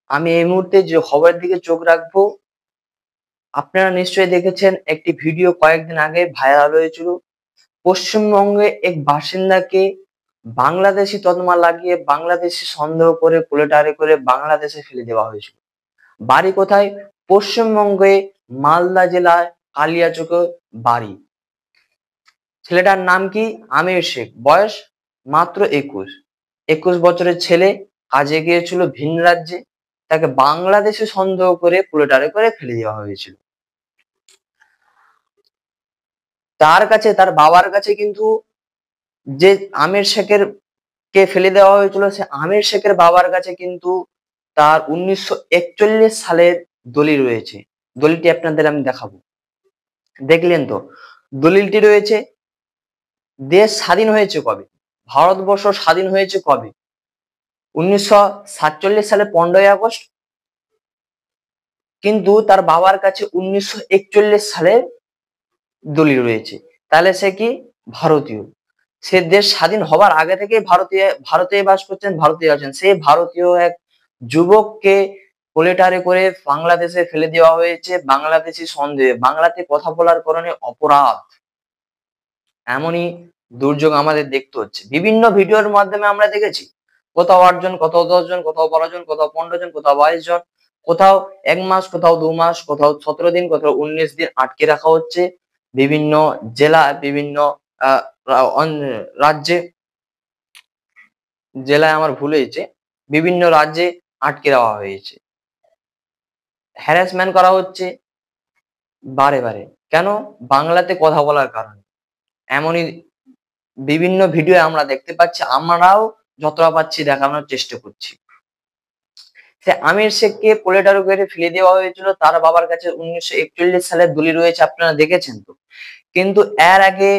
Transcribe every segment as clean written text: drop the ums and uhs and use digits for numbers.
আমি এই মুহূর্তে যে খবরের দিকে চোখ রাখবো, আপনারা নিশ্চয়ই দেখেছেন একটি ভিডিও কয়েকদিন আগে ভাইরাল হয়েছিল। পশ্চিমবঙ্গে এক বাসিন্দাকে বাংলাদেশি তকমা লাগিয়ে বাংলাদেশি সন্দেহ করে কোলেটারে করে বাংলাদেশে ফেলে দেওয়া হয়েছিল। বাড়ি কোথায়? পশ্চিমবঙ্গে মালদা জেলায় কালিয়াচকে বাড়ি। ছেলেটার নাম কি? আমির শেখ। বয়স মাত্র 21 বছরের ছেলে। কাজে গিয়েছিল ভিন রাজ্যে, তাকে বাংলাদেশে সন্দেহ করে কুলেটারে করে ফেলে দেওয়া হয়েছিল। তার কাছে, তার বাবার কাছে কিন্তু যে আমির শেখের কে ফেলে দেওয়া হয়েছিল, সে আমির শেখের বাবার কাছে কিন্তু তার 1941 সালের দলিল রয়েছে। দলিলটি আপনাদের আমি দেখাবো। দেখলেন তো, দলিলটি রয়েছে। দেশ স্বাধীন হয়েছে কবে? ভারতবর্ষ স্বাধীন হয়েছে কবে? 1947 সালে 15ই আগস্ট। কিন্তু তার বাবার কাছে 1941 সালে দলিল রয়েছে। তাহলে সে কি? ভারতীয়। সে দেশ স্বাধীন হবার আগে থেকে ভারতে বাস করছেন, ভারতীয় আছেন। সেই ভারতীয় এক যুবককে কোলেটারে করে বাংলাদেশে ফেলে দেওয়া হয়েছে বাংলাদেশি সন্দেহে। বাংলাতে কথা বলার কারণে অপরাধ। এমনই দুর্যোগ আমাদের দেখতে হচ্ছে। বিভিন্ন ভিডিওর মাধ্যমে আমরা দেখেছি, কোথাও 8 জন, কোথাও 10 জন, কোথাও 12 জন, কোথাও 15 জন, কোথাও 22 জন, কোথাও 1 মাস, কোথাও 2 মাস, কোথাও 17 দিন, কোথাও 19 দিন আটকে রাখা হচ্ছে বিভিন্ন জেলা, বিভিন্ন রাজ্যে। জেলায় আমার ভুল হয়েছে, বিভিন্ন রাজ্যে আটকে দেওয়া হয়েছে। হ্যারাসমেন্ট করা হচ্ছে বারে বারে। কেন? বাংলাতে কথা বলার কারণে। এমনই বিভিন্ন ভিডিও আমরা দেখতে পাচ্ছি, আমরাও যতটা পাচ্ছি দেখানোর চেষ্টা করছি। সে আমির শেখকে কোলেটারে করে ফেলে দেওয়া হয়েছিল। তার বাবার কাছে 1941 সালের দলিল রয়েছে, আপনারা দেখেছেন তো। কিন্তু এর আগে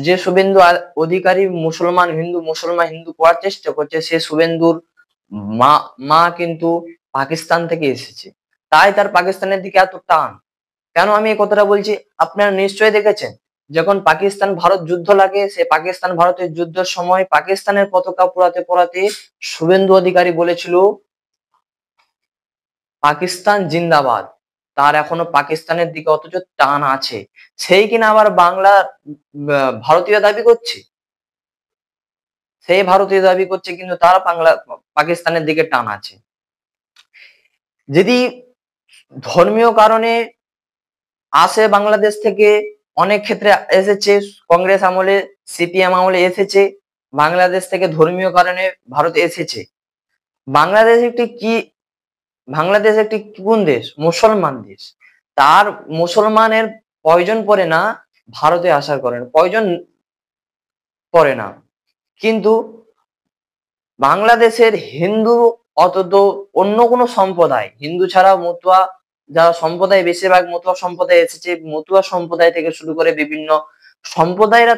যে শুভেন্দু অধিকারী মুসলমান হিন্দু মুসলমান হিন্দু করার চেষ্টা করছে, সে শুভেন্দুর মা কিন্তু পাকিস্তান থেকে এসেছে। তাই তার পাকিস্তানের দিকে এত টান। কেন আমি এই কথাটা বলছি? আপনারা নিশ্চয়ই দেখেছেন, যখন পাকিস্তান ভারত যুদ্ধ লাগে, সে পাকিস্তান ভারতের যুদ্ধের সময় পাকিস্তানের পতাকা পোড়াতে পোড়াতে শুভেন্দু অধিকারী বলেছিল পাকিস্তান জিন্দাবাদ। তার এখনো পাকিস্তানের দিকে অথচ টান আছে। সেই কিনা আবার বাংলা ভারতীয় দাবি করছে। সেই ভারতীয় দাবি করছে, কিন্তু তার পাকিস্তানের দিকে টান আছে। যদি ধর্মীয় কারণে আসে বাংলাদেশ থেকে, অনেক ক্ষেত্রে এসেছে, কংগ্রেস আমলে, সিপিএম আমলে এসেছে, বাংলাদেশ থেকে ধর্মীয় কারণে ভারতে এসেছে। বাংলাদেশ একটি কোন দেশ? মুসলমান দেশ। তার মুসলমানের প্রয়োজন পড়ে না ভারতে আসার কারণে, প্রয়োজন পড়ে না। কিন্তু বাংলাদেশের হিন্দু অন্তত অন্য কোনো সম্প্রদায়, হিন্দু ছাড়া মতুয়া যারা সম্প্রদায়, বেশিরভাগ মতুয়া সম্প্রদায় এসেছে, মতুয়া সম্প্রদায় থেকে শুরু করে বিভিন্ন সম্প্রদায়রা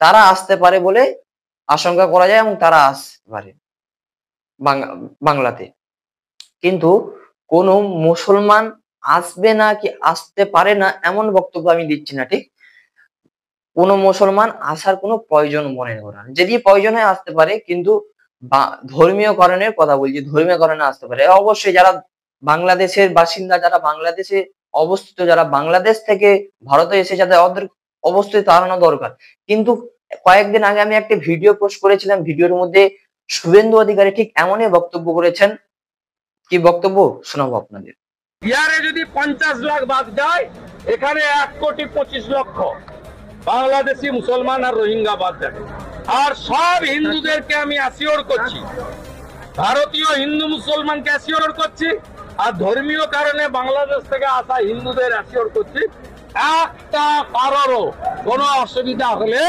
তারা আসতে পারে বলে আশঙ্কা করা যায়, এবং তারা আসতে পারে বাংলাতে। কিন্তু কোন মুসলমান আসবে না কি আসতে পারে না এমন বক্তব্য আমি দিচ্ছি না। ঠিক, কোন মুসলমান আসার কোনো প্রয়োজন মনে করে না। যদি প্রয়োজন হয় আসতে পারে, কিন্তু ধর্মীয় কারণে কথা বলছি, ধর্মীয় কারণে আসতে পারে। অবশ্যই যারা বাংলাদেশের বাসিন্দা, যারা বাংলাদেশে অবস্থিত, যারা বাংলাদেশ থেকে ভারতে এসে, যাদের অবশ্যই তাড়ানো দরকার। কিন্তু কয়েকদিন আগে আমি একটা ভিডিও পোস্ট করেছিলাম, ভিডিওর মধ্যে শুভেন্দু অধিকারী ঠিক এমনই বক্তব্য করেছেন। কি বক্তব্য শোনাবো আপনাদের। বিহারে যদি 50 লাখ বাদ যায়, এখানে 1,25,00,000 বাংলাদেশি মুসলমান আর রোহিঙ্গা বাদ যাবে। আর সব হিন্দুদেরকে আমি অ্যাসিওর করছি, ভারতীয় হিন্দু মুসলমানকে অ্যাসিওর করছি, আর ধর্মীয় কারণে বাংলাদেশ থেকে আসা হিন্দুদের অ্যাসিওর করছি, একটা কারোরও কোনো অসুবিধা হলে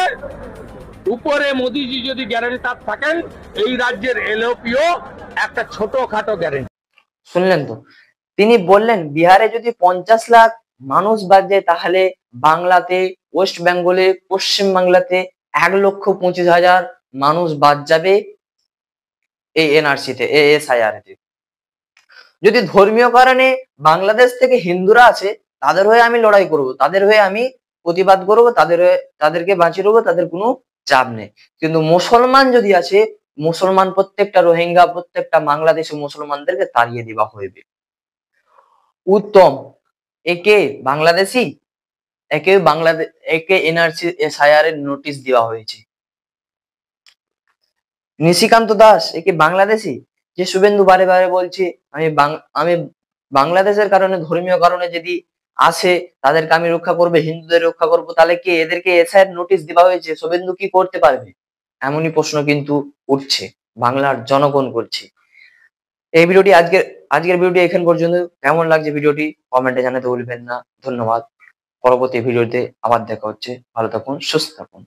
উপরে মোদিজি যদি গ্যারান্টার থাকেন, এই রাজ্যের এলওপিও একটা ছোটখাটো গ্যারান্টি। শুনলেন তো, তিনি বললেন বিহারে যদি 50 লাখ মানুষ বাদ যায়, তাহলে বাংলাতে, ওয়েস্ট বেঙ্গলে, পশ্চিম বাংলাতে 1,25,000 মানুষ বাদ যাবে এই এনআরসিতে, এএসআইআর তে। যদি ধর্মীয় কারণে বাংলাদেশ থেকে হিন্দুরা আছে, তাদের হয়ে আমি লড়াই করব, তাদের হয়ে আমি প্রতিবাদ করব, তাদেরকে বাঁচিয়ে রাখবো, তাদের কোনো চাপ নেই। কিন্তু মুসলমান যদি আছে, মুসলমান প্রত্যেকটা রোহিঙ্গা প্রত্যেকটা বাংলাদেশি মুসলমানদেরকে তাড়িয়ে দেওয়া হইবে। উত্তম, একে বাংলাদেশি, একে এনআরসি এসআইআর এর নোটিশ দেওয়া হয়েছে। নিশিকান্ত দাস একে বাংলাদেশি, যে শুভেন্দু বারে বারে বলছে আমি বাংলাদেশের কারণে, ধর্মীয় কারণে যদি আসে তাদেরকে আমি রক্ষা করবো, হিন্দুদের রক্ষা করবো, তাহলে কি এদেরকে এসআইআর নোটিশ দেওয়া হয়েছে? শুভেন্দু কি করতে পারবে? এমনই প্রশ্ন কিন্তু উঠছে, বাংলার জনগণ করছে। এই ভিডিওটি আজকের ভিডিওটি এখান পর্যন্ত। কেমন লাগছে ভিডিওটি কমেন্টে জানাতে ভুলবেন না। ধন্যবাদ। পরবর্তী ভিডিওতে আবার দেখা হচ্ছে। ভালো থাকুন, সুস্থ থাকুন।